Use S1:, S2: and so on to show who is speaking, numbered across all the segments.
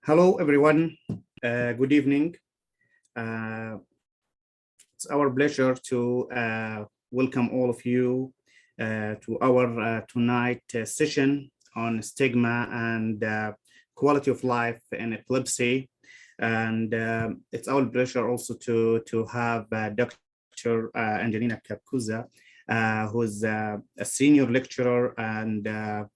S1: Hello, everyone. Good evening. It's our pleasure to welcome all of you to our tonight session on stigma and quality of life in epilepsy. And it's our pleasure also to have Dr. Angelina Kakuza, who's a senior lecturer and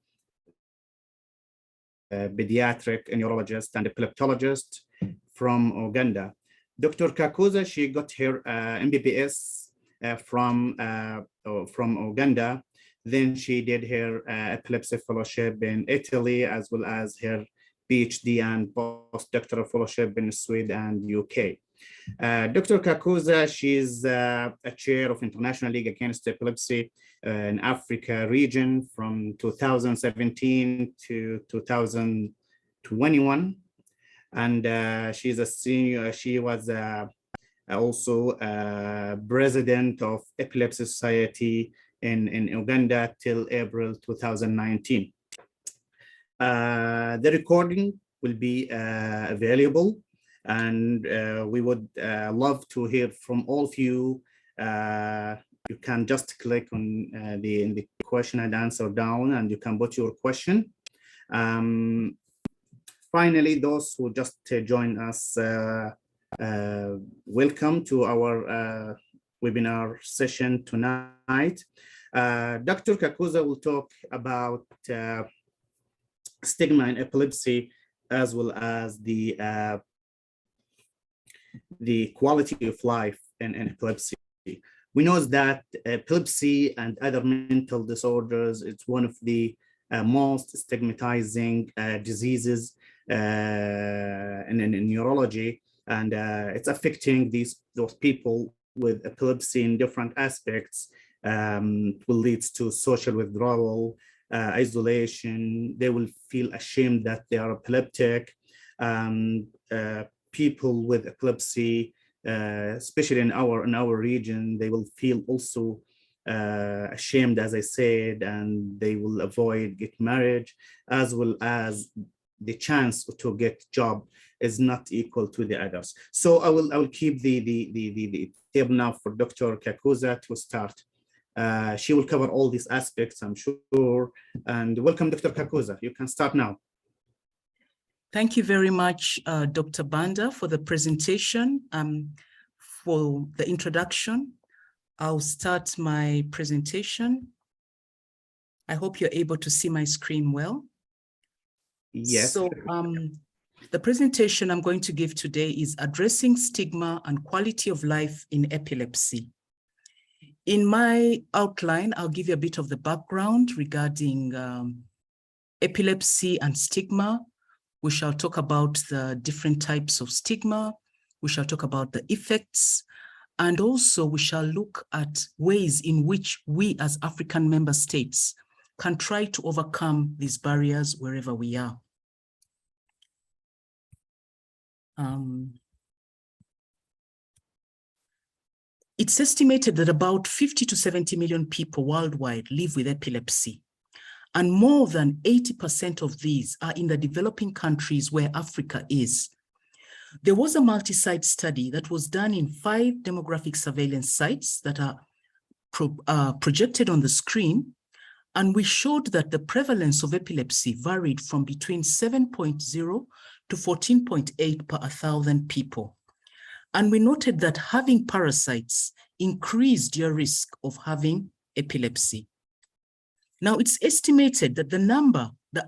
S1: pediatric neurologist and epileptologist from Uganda. Dr. Kakuza, she got her MBBS from Uganda. Then she did her epilepsy fellowship in Italy, as well as her PhD and postdoctoral fellowship in Sweden and UK. Dr. Kakuza, she's a chair of International League Against Epilepsy in Africa region from 2017 to 2021. And she's a senior, she was also president of Epilepsy Society in Uganda till April 2019. The recording will be available, and we would love to hear from all of you. You can just click on the question and answer down, and you can put your question. Finally, those who just joined us, welcome to our webinar session tonight. Dr. Kakuza will talk about stigma in epilepsy, as well as the quality of life in epilepsy. We know that epilepsy and other mental disorders, it's one of the most stigmatizing diseases in neurology, and it's affecting those people with epilepsy in different aspects. It will lead to social withdrawal, isolation. They will feel ashamed that they are epileptic. People with epilepsy, especially in our region, they will feel also ashamed, as I said, and they will avoid get married, as well as the chance to get job is not equal to the others. So I will keep the table now for Dr. Kakuza to start. She will cover all these aspects, I'm sure. And welcome, Dr. Kakuza. You can start now.
S2: Thank you very much, Dr. Banda, for the presentation, for the introduction. I'll start my presentation. I hope you're able to see my screen well.
S1: Yes.
S2: So the presentation I'm going to give today is Addressing Stigma and Quality of Life in Epilepsy. In my outline, I'll give you a bit of the background regarding epilepsy and stigma. We shall talk about the different types of stigma. We shall talk about the effects. And also we shall look at ways in which we as African member states can try to overcome these barriers wherever we are. It's estimated that about 50 to 70 million people worldwide live with epilepsy. And more than 80% of these are in the developing countries where Africa is. There was a multi-site study that was done in 5 demographic surveillance sites that are projected on the screen. And we showed that the prevalence of epilepsy varied from between 7.0 to 14.8 per 1,000 people. And we noted that having parasites increased your risk of having epilepsy. Now, it's estimated that the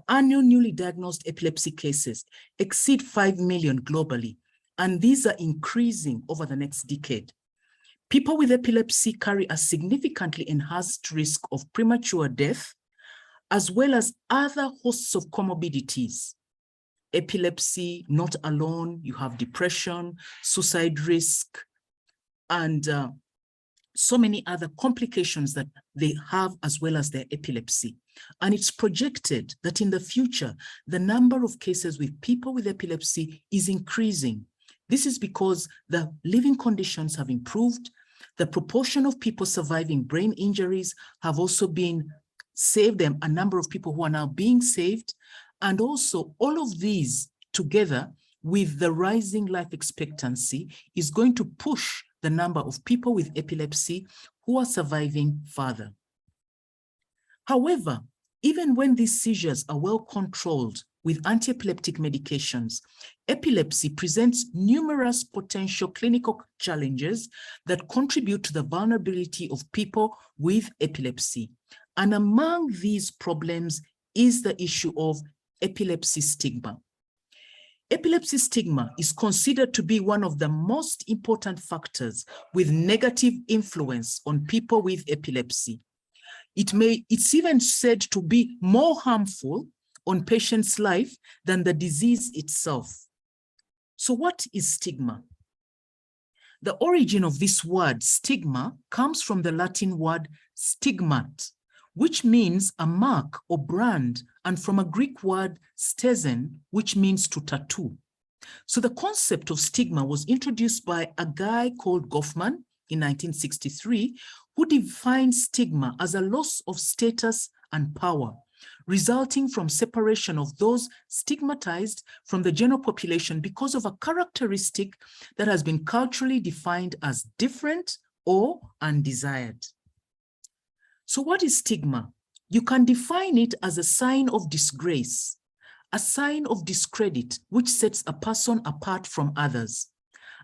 S2: annual newly diagnosed epilepsy cases exceed 5 million globally, and these are increasing over the next decade. People with epilepsy carry a significantly enhanced risk of premature death, as well as other hosts of comorbidities. Epilepsy, not alone, you have depression, suicide risk, and so many other complications that they have as well as their epilepsy. And it's projected that in the future, the number of cases with people with epilepsy is increasing. This is because the living conditions have improved. The proportion of people surviving brain injuries have also been saved, a number of people who are now being saved. And also all of these together with the rising life expectancy, is going to push the number of people with epilepsy who are surviving further. However, even when these seizures are well controlled with anti-epileptic medications, epilepsy presents numerous potential clinical challenges that contribute to the vulnerability of people with epilepsy. And among these problems is the issue of epilepsy stigma. Epilepsy stigma is considered to be one of the most important factors with negative influence on people with epilepsy. It's even said to be more harmful on patients' life than the disease itself. So what is stigma? The origin of this word stigma comes from the Latin word stigmat, which means a mark or brand, and from a Greek word stezen, which means to tattoo. So the concept of stigma was introduced by a guy called Goffman in 1963, who defined stigma as a loss of status and power, resulting from separation of those stigmatized from the general population because of a characteristic that has been culturally defined as different or undesired. So what is stigma? You can define it as a sign of disgrace, a sign of discredit, which sets a person apart from others.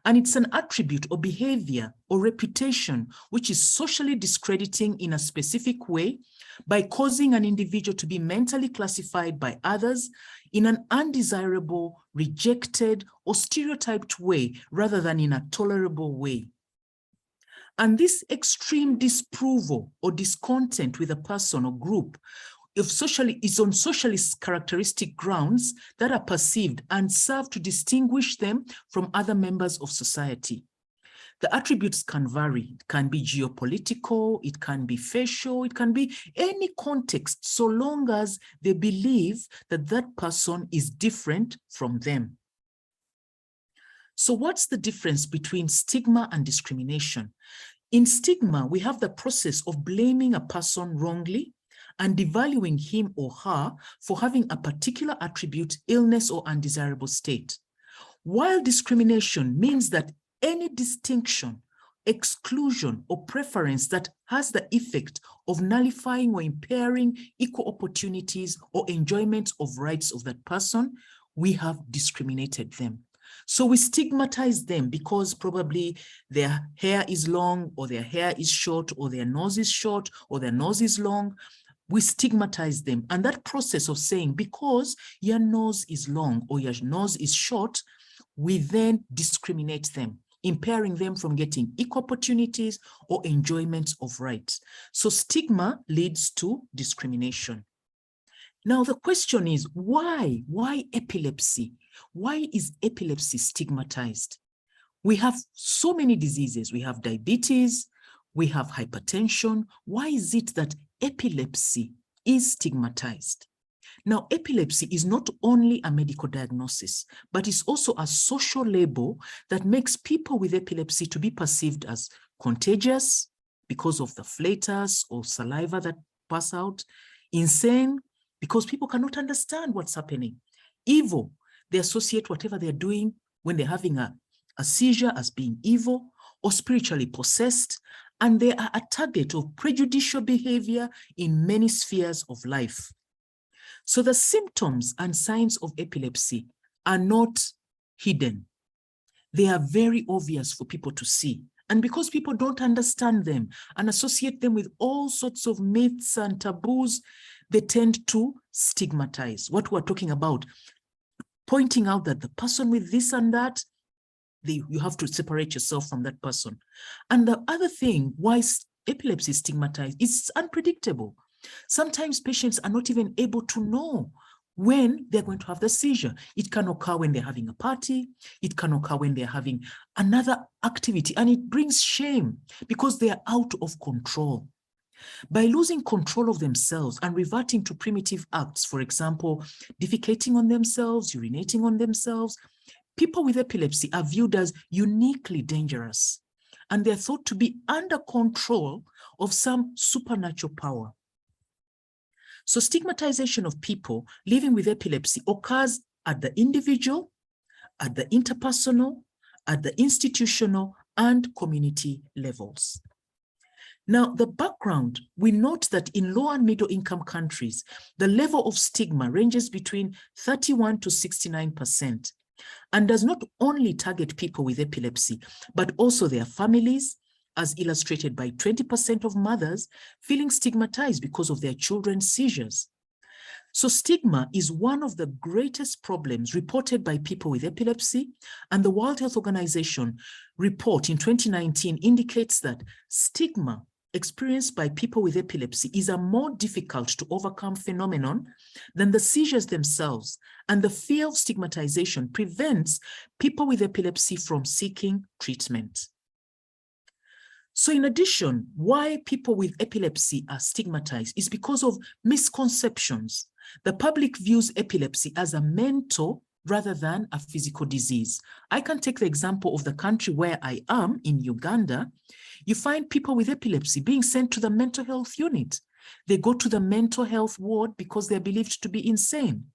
S2: And it's an attribute or behavior or reputation which is socially discrediting in a specific way by causing an individual to be mentally classified by others in an undesirable, rejected, or stereotyped way rather than in a tolerable way. And this extreme disapproval or discontent with a person or group is on socially characteristic grounds that are perceived and serve to distinguish them from other members of society. The attributes can vary. It can be geopolitical, it can be facial, it can be any context, so long as they believe that that person is different from them. So what's the difference between stigma and discrimination? In stigma, we have the process of blaming a person wrongly and devaluing him or her for having a particular attribute, illness, or undesirable state. While discrimination means that any distinction, exclusion, or preference that has the effect of nullifying or impairing equal opportunities or enjoyment of rights of that person, we have discriminated them. So we stigmatize them because probably their hair is long, or their hair is short, or their nose is short, or their nose is long. We stigmatize them. And that process of saying, because your nose is long or your nose is short, we then discriminate them, impairing them from getting equal opportunities or enjoyment of rights. So stigma leads to discrimination. Now the question is, why? Why epilepsy? Why is epilepsy stigmatized? We have so many diseases. We have diabetes, we have hypertension. Why is it that epilepsy is stigmatized? Now, epilepsy is not only a medical diagnosis, but it's also a social label that makes people with epilepsy to be perceived as contagious because of the flatus or saliva that pass out, insane because people cannot understand what's happening, evil. They associate whatever they're doing when they're having a seizure as being evil, or spiritually possessed, and they are a target of prejudicial behavior in many spheres of life. So the symptoms and signs of epilepsy are not hidden. They are very obvious for people to see. And because people don't understand them and associate them with all sorts of myths and taboos, they tend to stigmatize what we're talking about, pointing out that the person with this and that, you have to separate yourself from that person. And the other thing, why epilepsy is stigmatized, it's unpredictable. Sometimes patients are not even able to know when they're going to have the seizure. It can occur when they're having a party. It can occur when they're having another activity, and it brings shame because they are out of control. By losing control of themselves and reverting to primitive acts, for example, defecating on themselves, urinating on themselves, people with epilepsy are viewed as uniquely dangerous, and they're thought to be under control of some supernatural power. So stigmatization of people living with epilepsy occurs at the individual, at the interpersonal, at the institutional, and community levels. Now, the background, we note that in low and middle income countries, the level of stigma ranges between 31 to 69% and does not only target people with epilepsy, but also their families, as illustrated by 20% of mothers feeling stigmatized because of their children's seizures. So stigma is one of the greatest problems reported by people with epilepsy, and the World Health Organization report in 2019 indicates that stigma experienced by people with epilepsy is a more difficult to overcome phenomenon than the seizures themselves, and the fear of stigmatization prevents people with epilepsy from seeking treatment. So in addition, why people with epilepsy are stigmatized is because of misconceptions. The public views epilepsy as a mental rather than a physical disease. I can take the example of the country where I am, in Uganda. You find people with epilepsy being sent to the mental health unit. They go to the mental health ward because they're believed to be insane.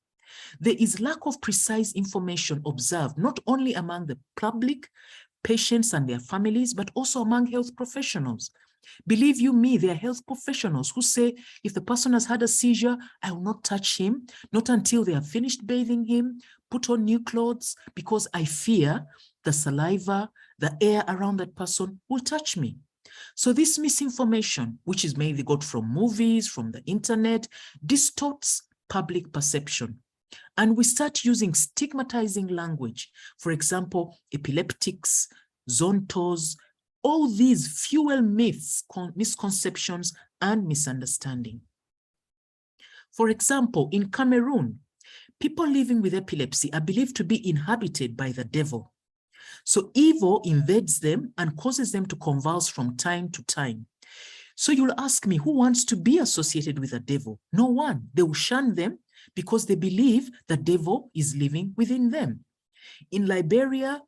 S2: There is lack of precise information observed, not only among the public, patients and their families, but also among health professionals. Believe you me, there are health professionals who say, if the person has had a seizure, I will not touch him, not until they have finished bathing him, put on new clothes, because I fear the saliva, the air around that person will touch me. So this misinformation, which is mainly got from movies, from the internet, distorts public perception. And we start using stigmatizing language. For example, epileptics, zontos, all these fuel myths, misconceptions, and misunderstanding. For example, in Cameroon, people living with epilepsy are believed to be inhabited by the devil. So evil invades them and causes them to convulse from time to time. So you'll ask me, who wants to be associated with the devil? No one. They will shun them because they believe the devil is living within them. In Liberia,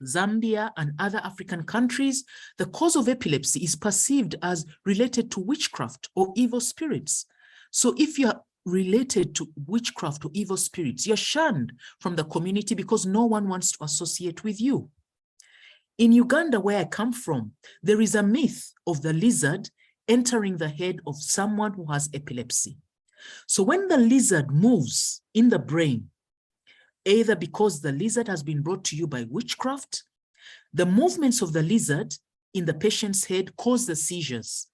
S2: Zambia, and other African countries, the cause of epilepsy is perceived as related to witchcraft or evil spirits. So if you're related to witchcraft or evil spirits, you're shunned from the community because no one wants to associate with you. In Uganda, where I come from, there is a myth of the lizard entering the head of someone who has epilepsy. So when the lizard moves in the brain, either because the lizard has been brought to you by witchcraft, the movements of the lizard in the patient's head cause the seizures.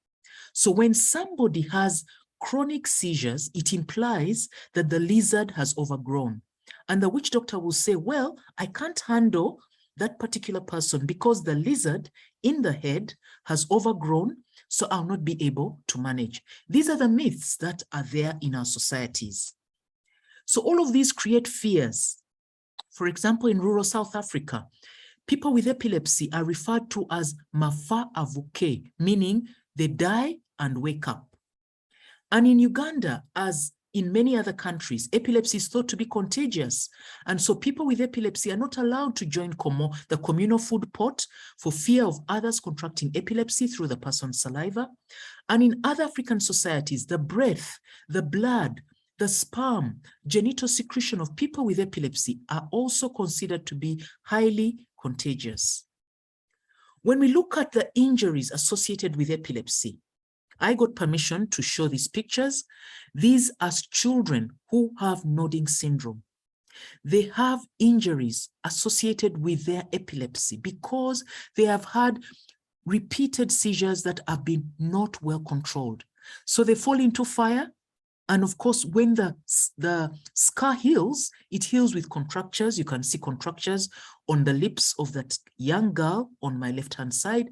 S2: So when somebody has chronic seizures, it implies that the lizard has overgrown. And the witch doctor will say, well, I can't handle that particular person because the lizard in the head has overgrown, so I'll not be able to manage. These are the myths that are there in our societies. So all of these create fears. For example, in rural South Africa, people with epilepsy are referred to as mafa avuke, meaning they die and wake up. And in Uganda, as in many other countries, epilepsy is thought to be contagious. And so people with epilepsy are not allowed to join the communal food pot for fear of others contracting epilepsy through the person's saliva. And in other African societies, the breath, the blood, the sperm, genital secretion of people with epilepsy are also considered to be highly contagious. When we look at the injuries associated with epilepsy, I got permission to show these pictures. These are children who have nodding syndrome. They have injuries associated with their epilepsy because they have had repeated seizures that have been not well controlled. So they fall into fire. And of course, when the scar heals, it heals with contractures. You can see contractures on the lips of that young girl on my left-hand side,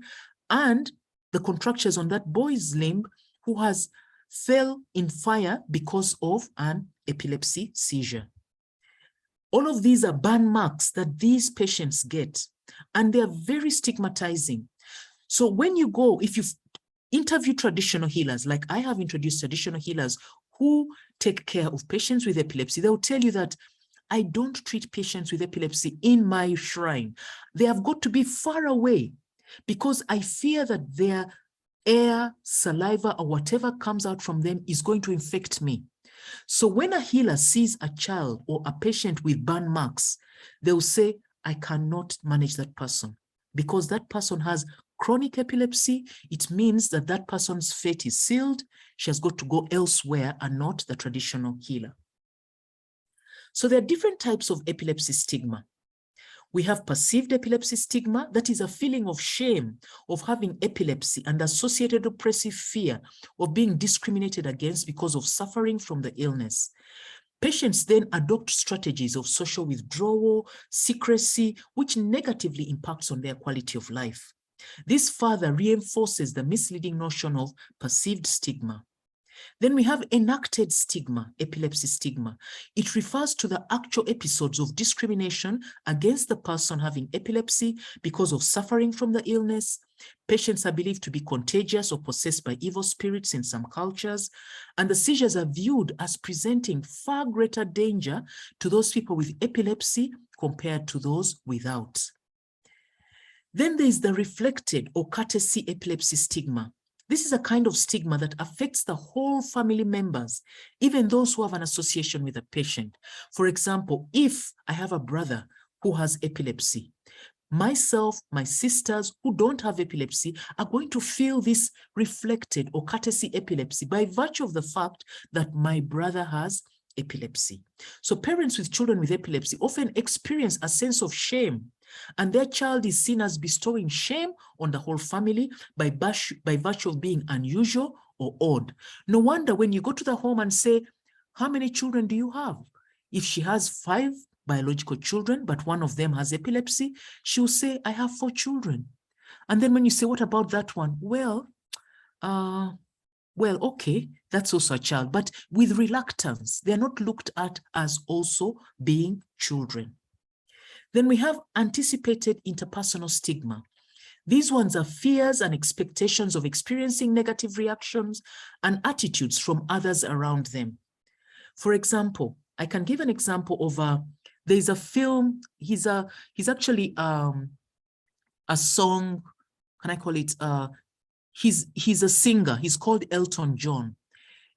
S2: and the contractures on that boy's limb who has fell in fire because of an epilepsy seizure. All of these are burn marks that these patients get, and they are very stigmatizing. So when you go, if you interview traditional healers, like I have introduced traditional healers who take care of patients with epilepsy, they will tell you that I don't treat patients with epilepsy in my shrine. They have got to be far away because I fear that their air, saliva, or whatever comes out from them is going to infect me. So when a healer sees a child or a patient with burn marks, they'll say, I cannot manage that person because that person has chronic epilepsy. It means that that person's fate is sealed. She has got to go elsewhere and not the traditional healer. So there are different types of epilepsy stigma. We have perceived epilepsy stigma, that is a feeling of shame of having epilepsy and associated oppressive fear of being discriminated against because of suffering from the illness. Patients then adopt strategies of social withdrawal, secrecy, which negatively impacts on their quality of life. This further reinforces the misleading notion of perceived stigma. Then we have enacted stigma, epilepsy stigma. It refers to the actual episodes of discrimination against the person having epilepsy because of suffering from the illness. Patients are believed to be contagious or possessed by evil spirits in some cultures, and the seizures are viewed as presenting far greater danger to those people with epilepsy compared to those without. Then there is the reflected or courtesy epilepsy stigma. This is a kind of stigma that affects the whole family members, even those who have an association with a patient. For example, if I have a brother who has epilepsy, myself, my sisters who don't have epilepsy are going to feel this reflected or courtesy epilepsy by virtue of the fact that my brother has epilepsy. So parents with children with epilepsy often experience a sense of shame, and their child is seen as bestowing shame on the whole family by virtue of being unusual or odd. No wonder when you go to the home and say, how many children do you have? If she has 5 biological children, but one of them has epilepsy, she will say, I have 4 children. And then when you say, what about that one? Well, okay, that's also a child, but with reluctance. They're not looked at as also being children. Then we have anticipated interpersonal stigma. These ones are fears and expectations of experiencing negative reactions and attitudes from others around them. For example, I can give an example of there's a film, he's actually a song, can I call it, he's a singer, he's called Elton John.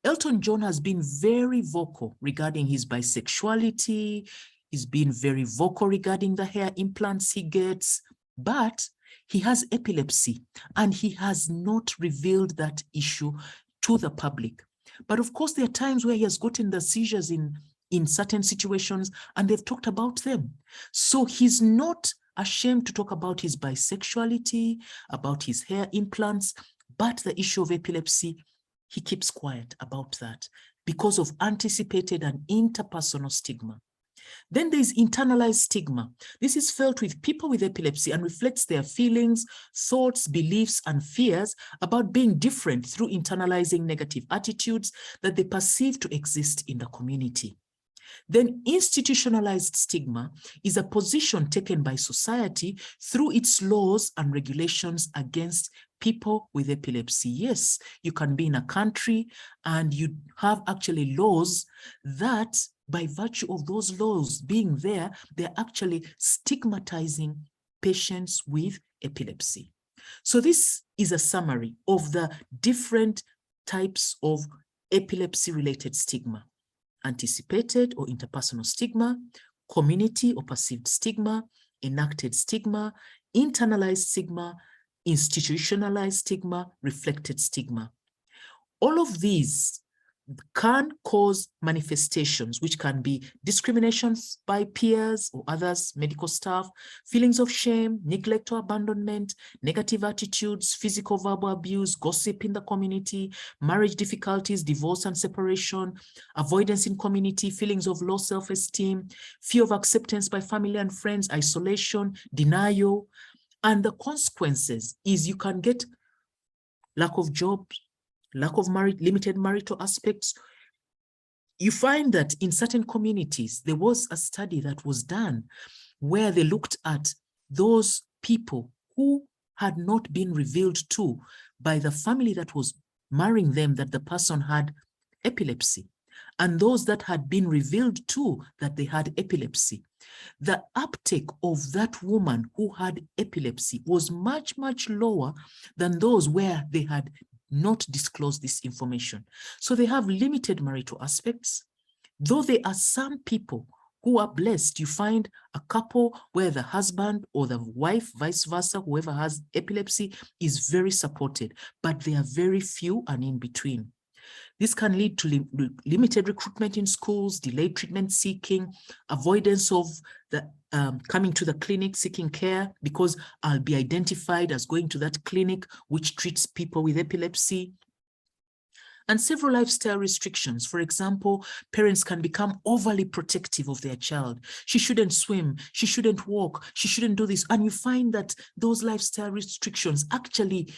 S2: Elton John has been very vocal regarding his bisexuality. He's been very vocal regarding the hair implants he gets, but he has epilepsy and he has not revealed that issue to the public. But of course, there are times where he has gotten the seizures in certain situations and they've talked about them. So he's not ashamed to talk about his bisexuality, about his hair implants, but the issue of epilepsy, he keeps quiet about that because of anticipated and interpersonal stigma. Then there is internalized stigma. This is felt with people with epilepsy and reflects their feelings, thoughts, beliefs, and fears about being different through internalizing negative attitudes that they perceive to exist in the community. Then institutionalized stigma is a position taken by society through its laws and regulations against people with epilepsy. Yes, you can be in a country and you have actually laws that by virtue of those laws being there, they're actually stigmatizing patients with epilepsy. So this is a summary of the different types of epilepsy-related stigma: anticipated or interpersonal stigma, community or perceived stigma, enacted stigma, internalized stigma, institutionalized stigma, reflected stigma. All of these can cause manifestations, which can be discriminations by peers or others, medical staff, feelings of shame, neglect or abandonment, negative attitudes, physical, verbal abuse, gossip in the community, marriage difficulties, divorce and separation, avoidance in community, feelings of low self-esteem, fear of acceptance by family and friends, isolation, denial. And the consequences is you can get lack of jobs, lack of limited marital aspects. You find that in certain communities, there was a study that was done where they looked at those people who had not been revealed to by the family that was marrying them that the person had epilepsy, and those that had been revealed to that they had epilepsy. The uptake of that woman who had epilepsy was much, much lower than those where they had not disclose this information. So they have limited marital aspects, Though there are some people who are blessed, you find a couple where the husband or the wife, vice versa, whoever has epilepsy is very supported, but they are very few and in between. This can lead to limited recruitment in schools, delayed treatment seeking, avoidance of the coming to the clinic seeking care because I'll be identified as going to that clinic which treats people with epilepsy. And several lifestyle restrictions. For example, parents can become overly protective of their child. She shouldn't swim, she shouldn't walk, she shouldn't do this. And you find that those lifestyle restrictions actually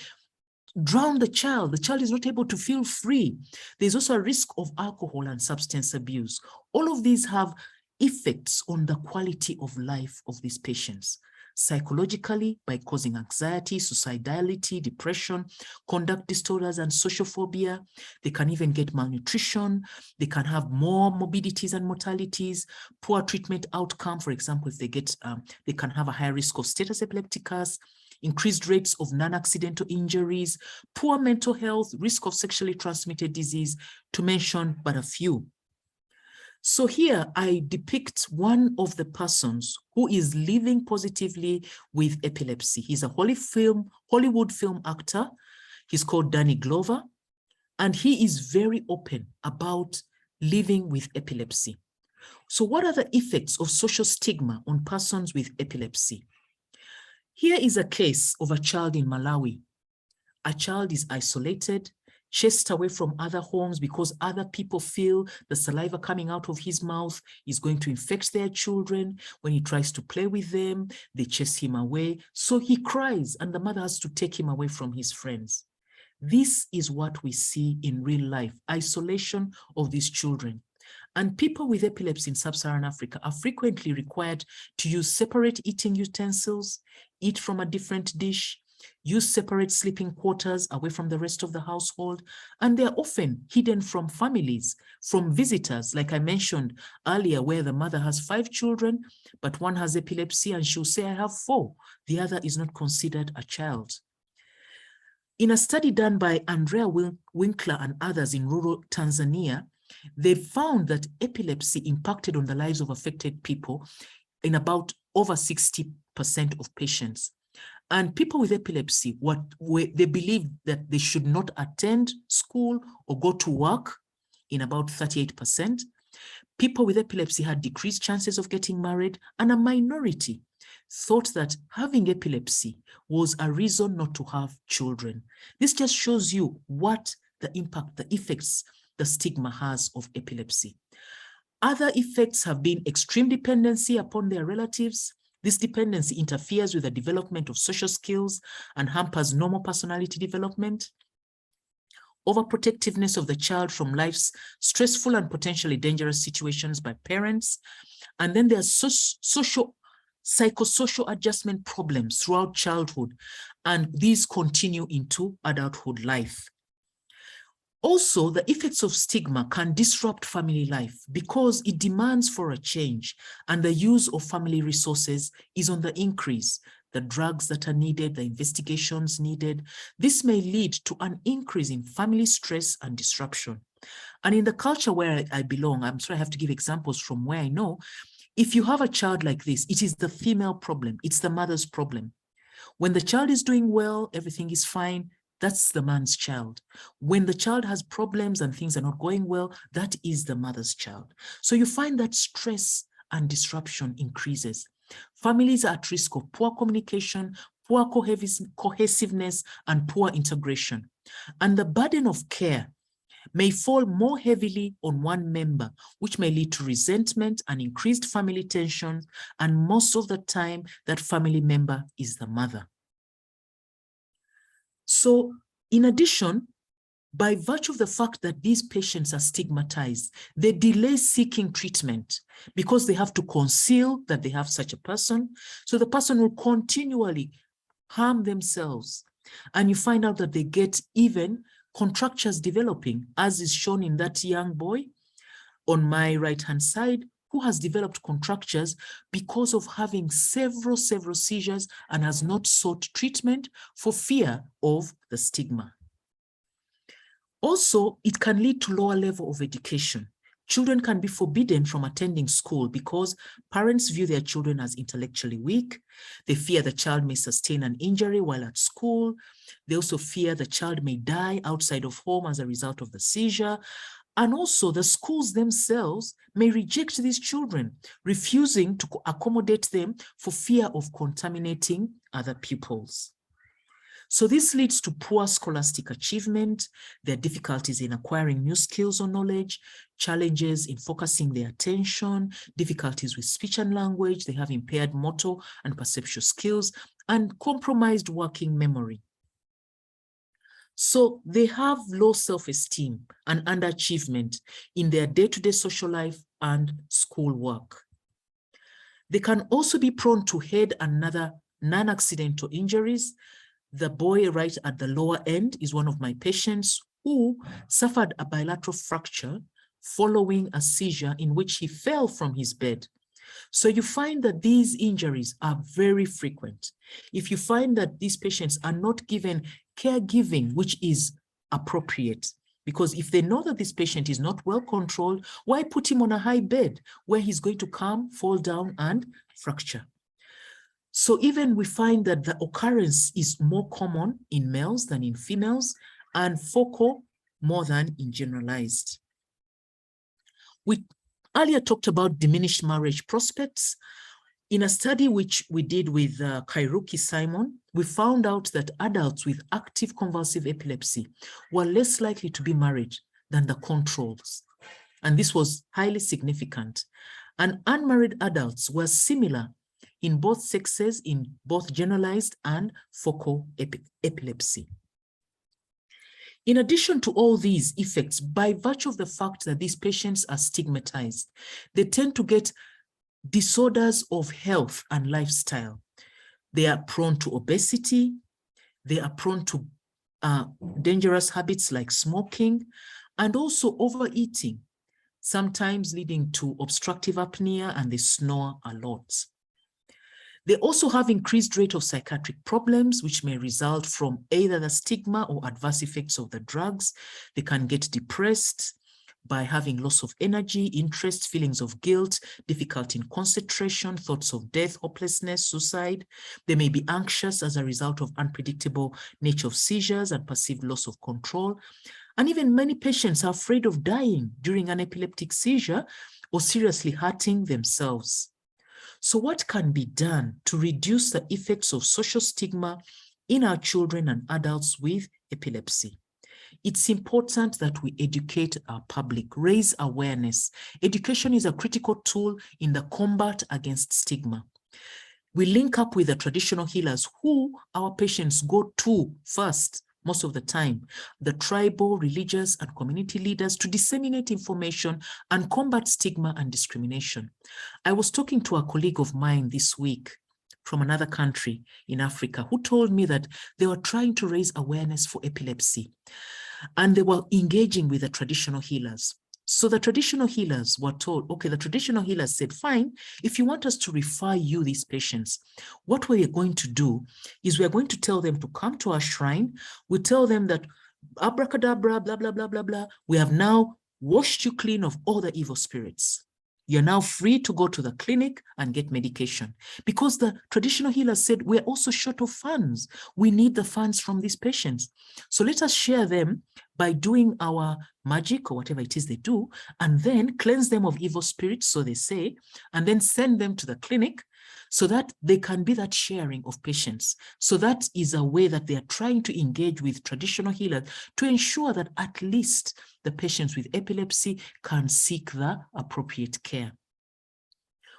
S2: drown the child. The child is not able to feel free. There's also a risk of alcohol and substance abuse. All of these have effects on the quality of life of these patients. Psychologically, by causing anxiety, suicidality, depression, conduct disorders, and social phobia. They can even get malnutrition. They can have more morbidities and mortalities, poor treatment outcome. For example, if they get, they can have a higher risk of status epilepticus, increased rates of non-accidental injuries, poor mental health, risk of sexually transmitted disease, to mention but a few. So here I depict one of the persons who is living positively with epilepsy. He's a Hollywood film actor. He's called Danny Glover, and he is very open about living with epilepsy. So what are the effects of social stigma on persons with epilepsy? Here is a case of a child in Malawi. A child is isolated, chased away from other homes because other people feel the saliva coming out of his mouth is going to infect their children. When he tries to play with them, they chase him away. So he cries and the mother has to take him away from his friends. This is what we see in real life, isolation of these children. And people with epilepsy in sub-Saharan Africa are frequently required to use separate eating utensils, eat from a different dish, use separate sleeping quarters away from the rest of the household, and they're often hidden from families, from visitors, like I mentioned earlier, where the mother has 5 children, but one has epilepsy and she'll say, I have 4. The other is not considered a child. In a study done by Andrea Winkler and others in rural Tanzania, they found that epilepsy impacted on the lives of affected people in about over 60% of patients. And people with epilepsy, they believe that they should not attend school or go to work in about 38%. People with epilepsy had decreased chances of getting married, and a minority thought that having epilepsy was a reason not to have children. This just shows you what the impact, the effects the stigma has of epilepsy. Other effects have been extreme dependency upon their relatives. This dependency interferes with the development of social skills and hampers normal personality development. Overprotectiveness of the child from life's stressful and potentially dangerous situations by parents. And then there's psychosocial adjustment problems throughout childhood, and these continue into adulthood life. Also, the effects of stigma can disrupt family life because it demands for a change, and the use of family resources is on the increase. The drugs that are needed, the investigations needed, this may lead to an increase in family stress and disruption. And in the culture where I belong, I'm sorry, I have to give examples from where I know, if you have a child like this, it is the female problem, it's the mother's problem. When the child is doing well, everything is fine, that's the man's child. When the child has problems and things are not going well, that is the mother's child. So you find that stress and disruption increases. Families are at risk of poor communication, poor cohesiveness, and poor integration. And the burden of care may fall more heavily on one member, which may lead to resentment and increased family tension. And most of the time, that family member is the mother. So in addition, by virtue of the fact that these patients are stigmatized, they delay seeking treatment because they have to conceal that they have such a person. So the person will continually harm themselves. And you find out that they get even contractures developing, as is shown in that young boy on my right-hand side, who has developed contractures because of having several seizures and has not sought treatment for fear of the stigma. Also, it can lead to lower level of education. Children can be forbidden from attending school because parents view their children as intellectually weak. They fear the child may sustain an injury while at school. They also fear the child may die outside of home as a result of the seizure. And also the schools themselves may reject these children, refusing to accommodate them for fear of contaminating other pupils. So this leads to poor scholastic achievement, their difficulties in acquiring new skills or knowledge, challenges in focusing their attention, difficulties with speech and language, they have impaired motor and perceptual skills, and compromised working memory. So they have low self-esteem and underachievement in their day-to-day social life and schoolwork. They can also be prone to head and other non-accidental injuries. The boy right at the lower end is one of my patients who suffered a bilateral fracture following a seizure in which he fell from his bed. So you find that these injuries are very frequent. If you find that these patients are not given caregiving, which is appropriate, because if they know that this patient is not well controlled, why put him on a high bed where he's going to come, fall down and fracture? So even we find that the occurrence is more common in males than in females, and focal more than in generalized. We earlier talked about diminished marriage prospects. In a study which we did with Kairuki Simon, we found out that adults with active convulsive epilepsy were less likely to be married than the controls. And this was highly significant. And unmarried adults were similar in both sexes, in both generalized and focal epilepsy. In addition to all these effects, by virtue of the fact that these patients are stigmatized, they tend to get disorders of health and lifestyle. They are prone to obesity. They are prone to dangerous habits like smoking and also overeating, sometimes leading to obstructive apnea, and they snore a lot. They also have increased rate of psychiatric problems, which may result from either the stigma or adverse effects of the drugs. They can get depressed by having loss of energy, interest, feelings of guilt, difficulty in concentration, thoughts of death, hopelessness, suicide. They may be anxious as a result of unpredictable nature of seizures and perceived loss of control. And even many patients are afraid of dying during an epileptic seizure or seriously hurting themselves. So what can be done to reduce the effects of social stigma in our children and adults with epilepsy? It's important that we educate our public, raise awareness. Education is a critical tool in the combat against stigma. We link up with the traditional healers who our patients go to first, most of the time, the tribal, religious, and community leaders to disseminate information and combat stigma and discrimination. I was talking to a colleague of mine this week from another country in Africa who told me that they were trying to raise awareness for epilepsy and they were engaging with the traditional healers. So the traditional healers were told, okay, the traditional healers said, fine, if you want us to refer you these patients, what we are going to do is we are going to tell them to come to our shrine. We tell them that abracadabra, blah, blah, blah, blah, blah. We have now washed you clean of all the evil spirits. You're now free to go to the clinic and get medication. Because the traditional healers said, we're also short of funds. We need the funds from these patients. So let us share them by doing our magic or whatever it is they do, and then cleanse them of evil spirits, so they say, and then send them to the clinic so that they can be that sharing of patients. So that is a way that they are trying to engage with traditional healers to ensure that at least the patients with epilepsy can seek the appropriate care.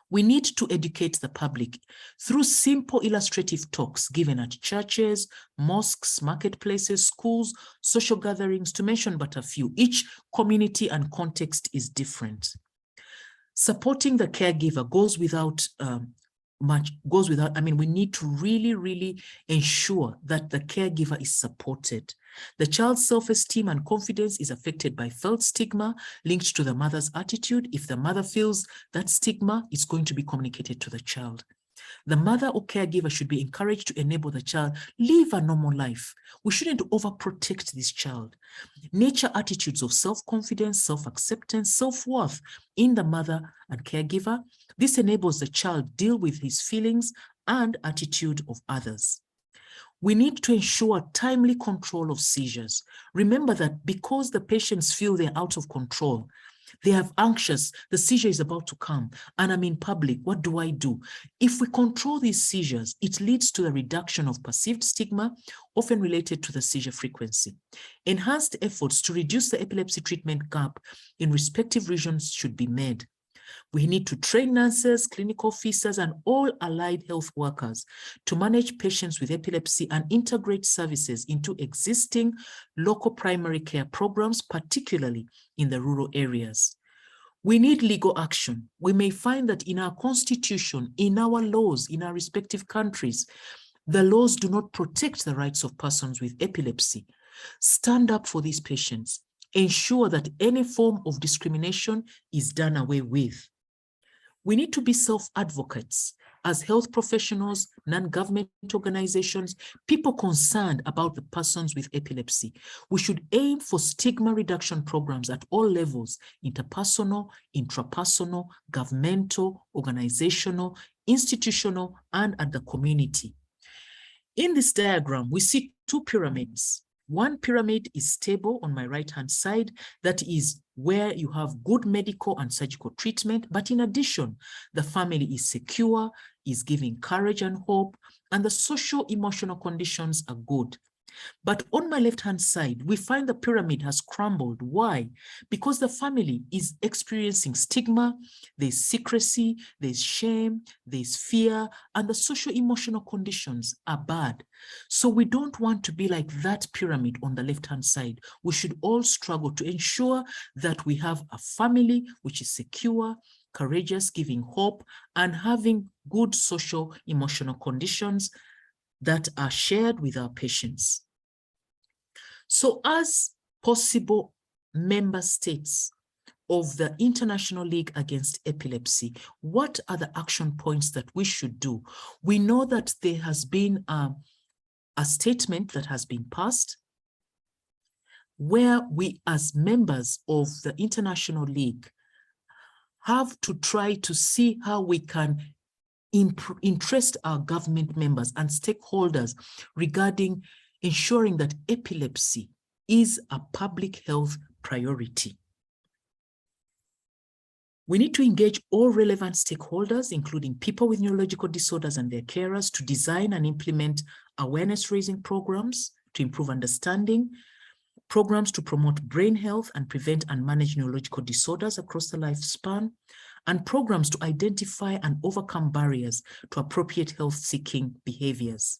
S2: We need to educate the public through simple illustrative talks given at churches, mosques, marketplaces, schools, social gatherings, to mention but a few. Each community and context is different. Supporting the caregiver goes without we need to really ensure that the caregiver is supported. The child's self-esteem and confidence is affected by felt stigma linked to the mother's attitude. If the mother feels that stigma, it's going to be communicated to the child. The mother or caregiver should be encouraged to enable the child live a normal life. We shouldn't overprotect this child. Nurture attitudes of self-confidence, self-acceptance, self-worth in the mother and caregiver. This enables the child deal with his feelings and attitude of others. We need to ensure timely control of seizures. Remember that because the patients feel they're out of control, they have anxious, the seizure is about to come, and I'm in public, what do I do? If we control these seizures, it leads to the reduction of perceived stigma, often related to the seizure frequency. Enhanced efforts to reduce the epilepsy treatment gap in respective regions should be made. We need to train nurses, clinical officers, and all allied health workers to manage patients with epilepsy and integrate services into existing local primary care programs, particularly in the rural areas. We need legal action. We may find that in our constitution, in our laws, in our respective countries, the laws do not protect the rights of persons with epilepsy. Stand up for these patients. Ensure that any form of discrimination is done away with. We need to be self-advocates as health professionals, non-government organizations, people concerned about the persons with epilepsy. We should aim for stigma reduction programs at all levels: interpersonal, intrapersonal, governmental, organizational, institutional, and at the community. In this diagram, we see two pyramids. One pyramid is stable on my right-hand side. That is where you have good medical and surgical treatment. But in addition, the family is secure, is giving courage and hope, and the social emotional conditions are good. But on my left-hand side, we find the pyramid has crumbled. Why? Because the family is experiencing stigma, there's secrecy, there's shame, there's fear, and the social emotional conditions are bad. So we don't want to be like that pyramid on the left-hand side. We should all struggle to ensure that we have a family which is secure, courageous, giving hope, and having good social emotional conditions that are shared with our patients. So as possible member states of the International League Against Epilepsy, what are the action points that we should do? We know that there has been a statement that has been passed where we as members of the International League have to try to see how we can interest our government members and stakeholders regarding ensuring that epilepsy is a public health priority. We need to engage all relevant stakeholders, including people with neurological disorders and their carers, to design and implement awareness-raising programs to improve understanding, programs to promote brain health and prevent and manage neurological disorders across the lifespan, and programs to identify and overcome barriers to appropriate health-seeking behaviors.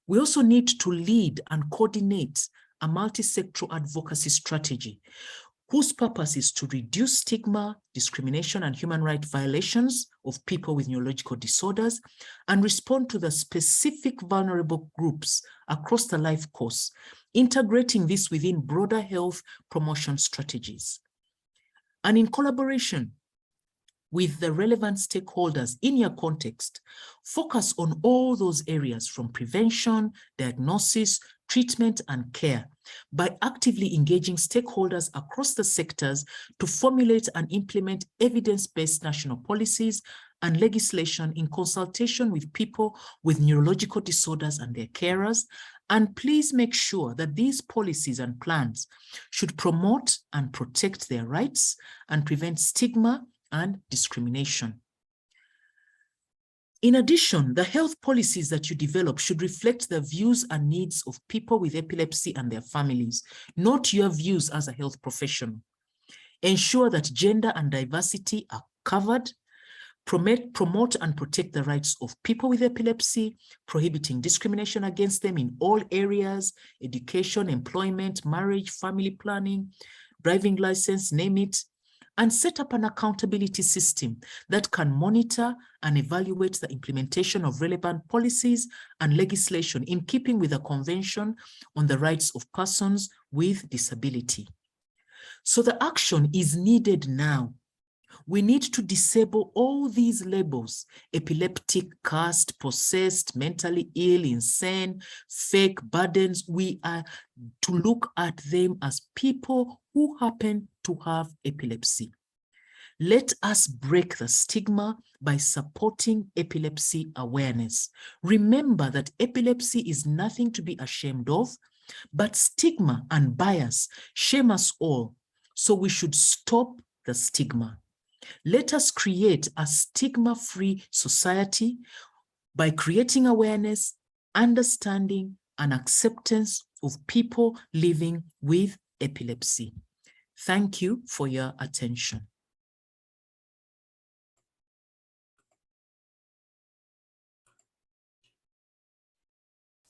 S2: We also need to lead and coordinate a multi-sectoral advocacy strategy whose purpose is to reduce stigma, discrimination, and human rights violations of people with neurological disorders and respond to the specific vulnerable groups across the life course, integrating this within broader health promotion strategies. And in collaboration with the relevant stakeholders in your context, focus on all those areas from prevention, diagnosis, treatment, and care by actively engaging stakeholders across the sectors to formulate and implement evidence-based national policies and legislation in consultation with people with neurological disorders and their carers. And please make sure that these policies and plans should promote and protect their rights and prevent stigma and discrimination. In addition, the health policies that you develop should reflect the views and needs of people with epilepsy and their families, not your views as a health professional. Ensure that gender and diversity are covered, promote and protect the rights of people with epilepsy, prohibiting discrimination against them in all areas: education, employment, marriage, family planning, driving license, name it, and set up an accountability system that can monitor and evaluate the implementation of relevant policies and legislation in keeping with the Convention on the Rights of Persons with Disability. So the action is needed now. We need to disable all these labels: epileptic, cursed, possessed, mentally ill, insane, fake, burdens. We are to look at them as people who happen to have epilepsy. Let us break the stigma by supporting epilepsy awareness. Remember that epilepsy is nothing to be ashamed of, but stigma and bias shame us all. So we should stop the stigma. Let us create a stigma-free society by creating awareness, understanding, and acceptance of people living with epilepsy. Thank you for your attention.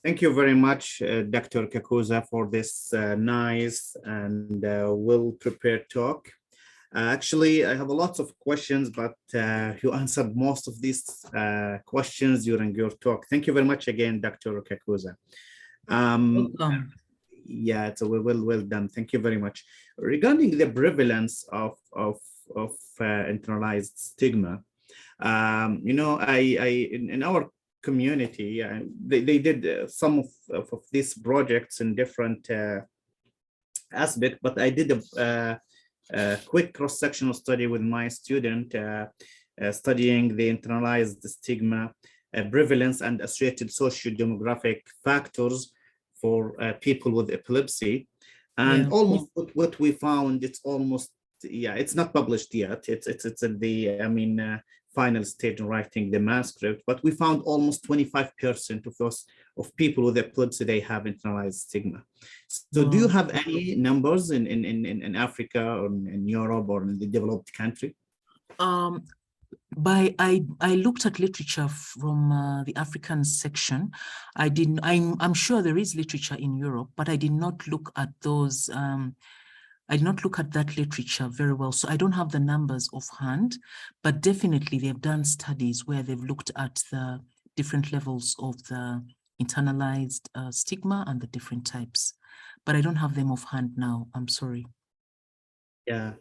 S1: Thank you very much, Dr. Kakuza, for this nice and well-prepared talk. Actually, I have a lot of questions, but you answered most of these questions during your talk. Thank you very much again, Dr. Kakuza.
S2: Welcome.
S1: Yeah, it's well done. Thank you very much. Regarding the prevalence of internalized stigma, you know, in our community, they did some of these projects in different aspects, but I did a quick cross-sectional study with my student studying the internalized stigma, prevalence, and associated socio-demographic factors for people with epilepsy. And almost what we found, it's almost, yeah, it's not published yet. It's in the, final stage in writing the manuscript, but we found almost 25% of those people with epilepsy, they have internalized stigma. So do you have any numbers in Africa or in Europe or in the developed country?
S2: I looked at literature from the African section. I'm sure there is literature in Europe, but I did not look at those. I did not look at that literature very well, so I don't have the numbers offhand, but definitely they've done studies where they've looked at the different levels of the internalized stigma and the different types, but I don't have them offhand now. I'm sorry.
S1: Yeah.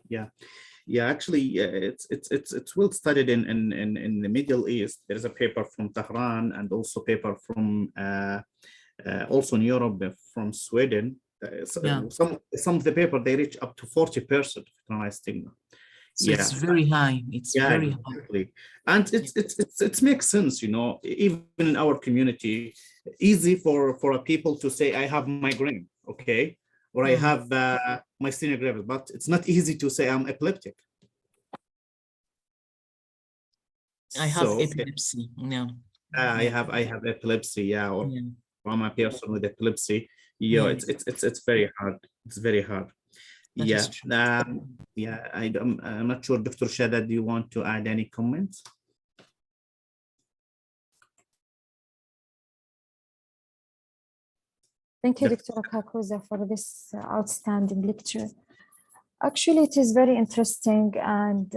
S1: Actually, it's well studied in the Middle East. There is a paper from Tehran and also paper from also in Europe from Sweden. Some of the paper, they reach up to 40% internalized stigma.
S2: So it's very high. It's very
S1: high. And it makes sense, you know, even in our community, easy for people to say, I have migraine, okay, or I have myasthenia gravis, but it's not easy to say I'm epileptic.
S2: I have epilepsy. Yeah.
S1: I have epilepsy, or I'm a person with epilepsy. It's very hard. It's very hard. I'm not sure, Dr. Shada, do you want to add any comments?
S3: Thank you, Dr. Kakuza, for this outstanding lecture. Actually, it is very interesting, and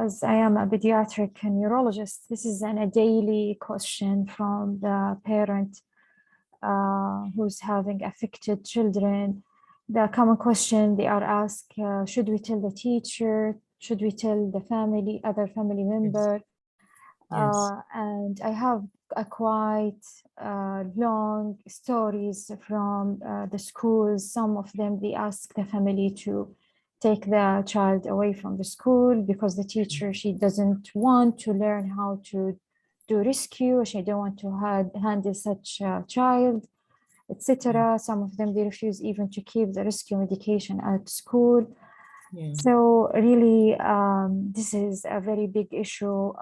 S3: as I am a pediatric neurologist, this is a daily question from the parent who's having affected children. The common question they are asked, should we tell the teacher? Should we tell the family, other family member? And I have a quite long stories from the schools. Some of them, they ask the family to take the child away from the school because the teacher, she doesn't want to learn how to do rescue. She don't want to handle such a child, etc. Some of them, they refuse even to keep the rescue medication at school. So really, this is a very big issue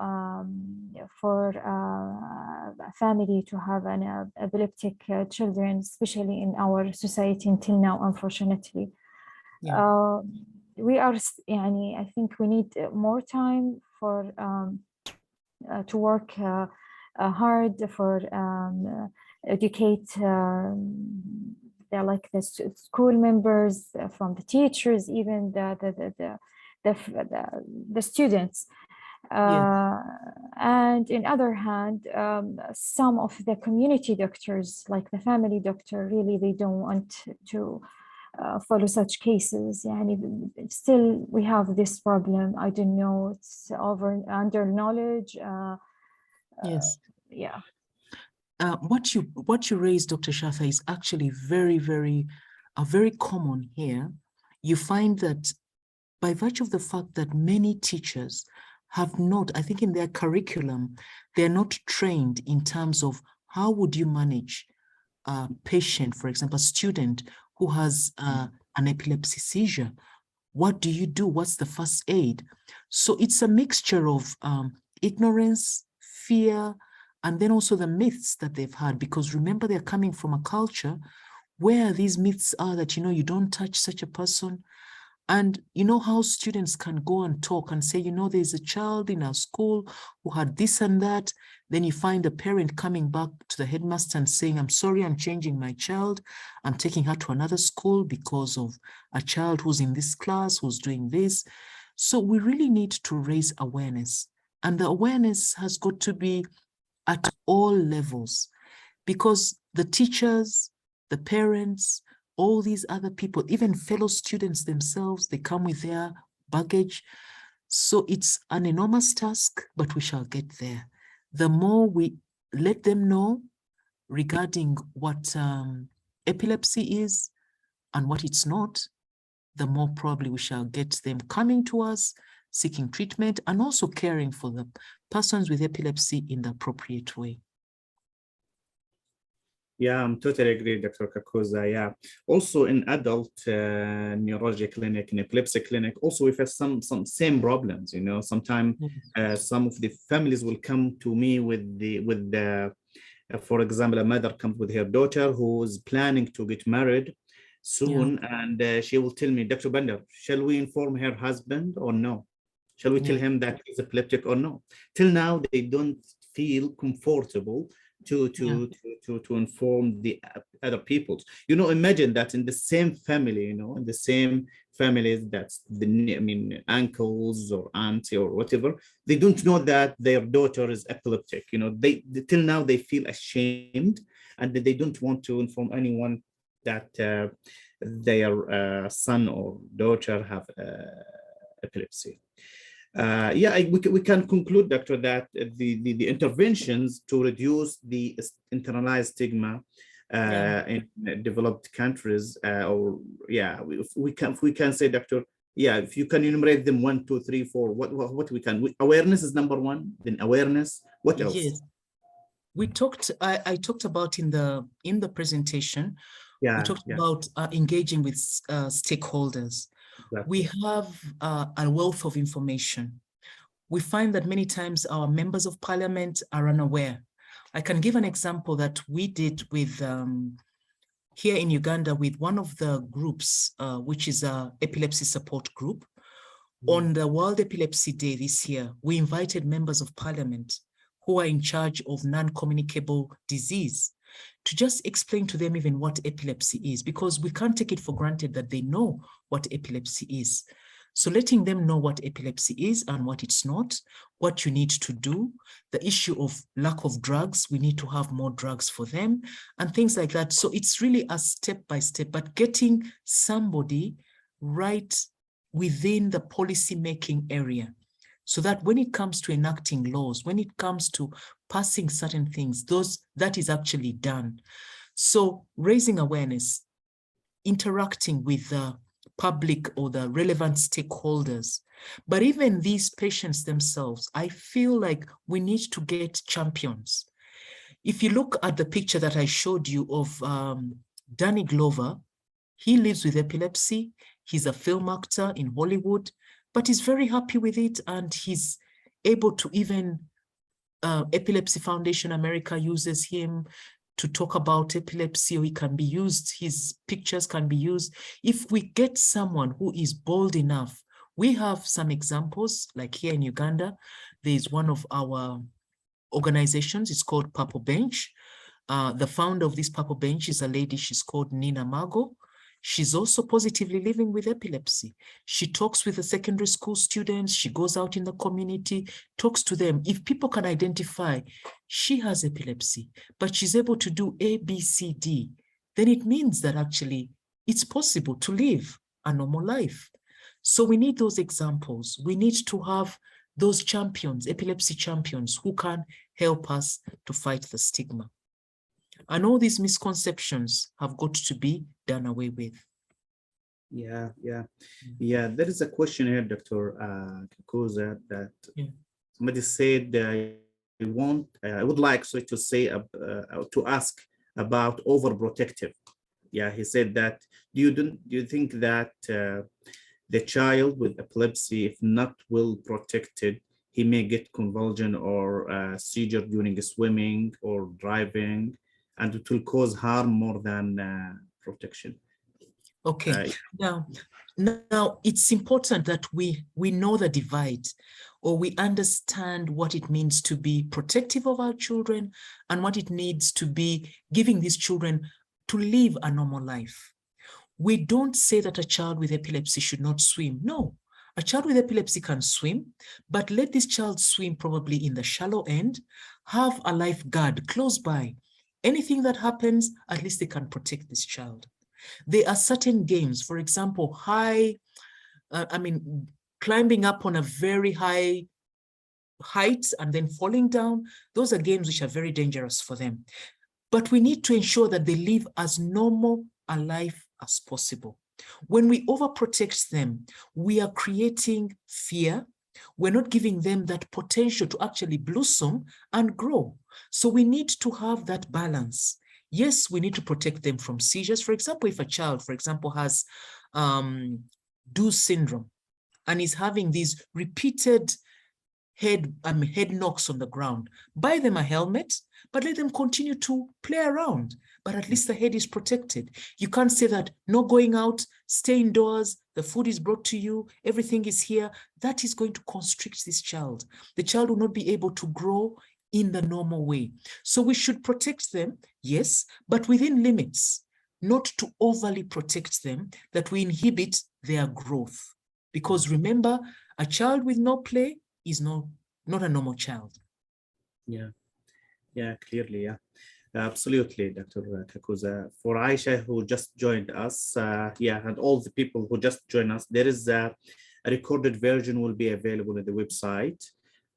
S3: for a family to have an epileptic children, especially in our society until now, unfortunately. We are, I think we need more time for to work hard for educate like the school members, from the teachers, even the students. And in other hand, some of the community doctors, like the family doctor, really they don't want to follow such cases. يعني still we have this problem. I don't know, it's under knowledge.
S2: Yes.
S3: Yeah.
S2: What you raised, Dr. Shatha, is actually very common here. You find that by virtue of the fact that many teachers have not, I think in their curriculum, they're not trained in terms of how would you manage a patient, for example, a student who has an epilepsy seizure. What do you do? What's the first aid? So it's a mixture of ignorance, fear, and then also the myths that they've had, because remember, they're coming from a culture where these myths are that, you don't touch such a person. And you know how students can go and talk and say, there's a child in our school who had this and that. Then you find a parent coming back to the headmaster and saying, I'm sorry, I'm changing my child. I'm taking her to another school because of a child who's in this class, who's doing this. So we really need to raise awareness. And the awareness has got to be at all levels, because the teachers, the parents, all these other people, even fellow students themselves, they come with their baggage. So it's an enormous task, but we shall get there. The more we let them know regarding what epilepsy is and what it's not, the more probably we shall get them coming to us, seeking treatment, and also caring for the persons with epilepsy in the appropriate way.
S1: Yeah, I'm totally agree, Dr. Kakuza. Yeah. Also in adult neurology clinic and epilepsy clinic, also we have some same problems, sometimes some of the families will come to me with the for example, a mother comes with her daughter who is planning to get married soon, and she will tell me, Dr. Bender, shall we inform her husband or no? Shall we tell him that he's epileptic or no? Till now, they don't feel comfortable to inform the other peoples. Imagine that in the same family, in the same families, that's uncles or aunts or whatever, they don't know that their daughter is epileptic. They till now they feel ashamed, and they don't want to inform anyone that their son or daughter have epilepsy. We can conclude, Doctor, that the interventions to reduce the internalized stigma in developed countries, we can say, Doctor, if you can enumerate them 1, 2, 3, 4, what we can. Awareness is number one. Then awareness. What else?
S2: Yes, we talked. I talked about in the presentation. We talked about engaging with stakeholders. Exactly. We have a wealth of information. We find that many times our members of parliament are unaware. I can give an example that we did with here in Uganda with one of the groups, which is a epilepsy support group. On the World Epilepsy Day this year, we invited members of parliament who are in charge of non-communicable disease to just explain to them even what epilepsy is, because we can't take it for granted that they know what epilepsy is. So letting them know what epilepsy is and what it's not, what you need to do, the issue of lack of drugs, we need to have more drugs for them, and things like that. So it's really a step-by-step, but getting somebody right within the policy-making area, so that when it comes to enacting laws, when it comes to passing certain things, that is actually done. So raising awareness, interacting with the public or the relevant stakeholders. But even these patients themselves, I feel like we need to get champions. If you look at the picture that I showed you of Danny Glover, he lives with epilepsy. He's a film actor in Hollywood, but he's very happy with it, and he's able to even, Epilepsy Foundation America uses him to talk about epilepsy, or he can be used, his pictures can be used. If we get someone who is bold enough, we have some examples, like here in Uganda, there's one of our organizations, it's called Purple Bench. The founder of this Purple Bench is a lady, she's called Nina Mago. She's also positively living with epilepsy. She talks with the secondary school students. She goes out in the community, talks to them. If people can identify she has epilepsy, but she's able to do A, B, C, D, then it means that actually it's possible to live a normal life. So we need those examples. We need to have those champions, epilepsy champions, who can help us to fight the stigma. And all these misconceptions have got to be done away with.
S1: Yeah. There is a question here, Dr. Kakuza, that somebody said, I would like to say, to ask about overprotective. Yeah, he said that, do you think that the child with epilepsy, if not well protected, he may get convulsion or seizure during swimming or driving, and it will cause harm more than protection?
S2: Okay, now it's important that we know the divide, or we understand what it means to be protective of our children and what it needs to be giving these children to live a normal life. We don't say that a child with epilepsy should not swim. No, a child with epilepsy can swim, but let this child swim probably in the shallow end, have a lifeguard close by. Anything that happens, at least they can protect this child. There are certain games, for example, climbing up on a very high height and then falling down. Those are games which are very dangerous for them. But we need to ensure that they live as normal a life as possible. When we overprotect them, we are creating fear. We're not giving them that potential to actually blossom and grow. So we need to have that balance. Yes, we need to protect them from seizures. For example, if a child, for example, has DISC syndrome and is having these repeated head knocks on the ground, buy them a helmet, but let them continue to play around. But at least the head is protected. You can't say that no going out, stay indoors, the food is brought to you, everything is here. That is going to constrict this child. The child will not be able to grow in the normal way. So we should protect them, yes, but within limits, not to overly protect them, that we inhibit their growth. Because remember, a child with no play is not a normal child.
S1: Yeah, clearly, yeah. Absolutely, Dr. Kakuza. For Aisha, who just joined us, and all the people who just joined us, there is a recorded version will be available at the website.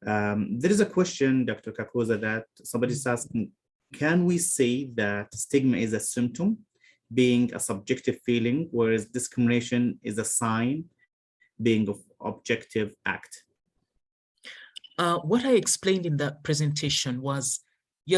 S1: There is a question, Dr. Kakuza, that somebody's asking, can we say that stigma is a symptom, being a subjective feeling, whereas discrimination is a sign, being of objective act?
S2: What I explained in that presentation was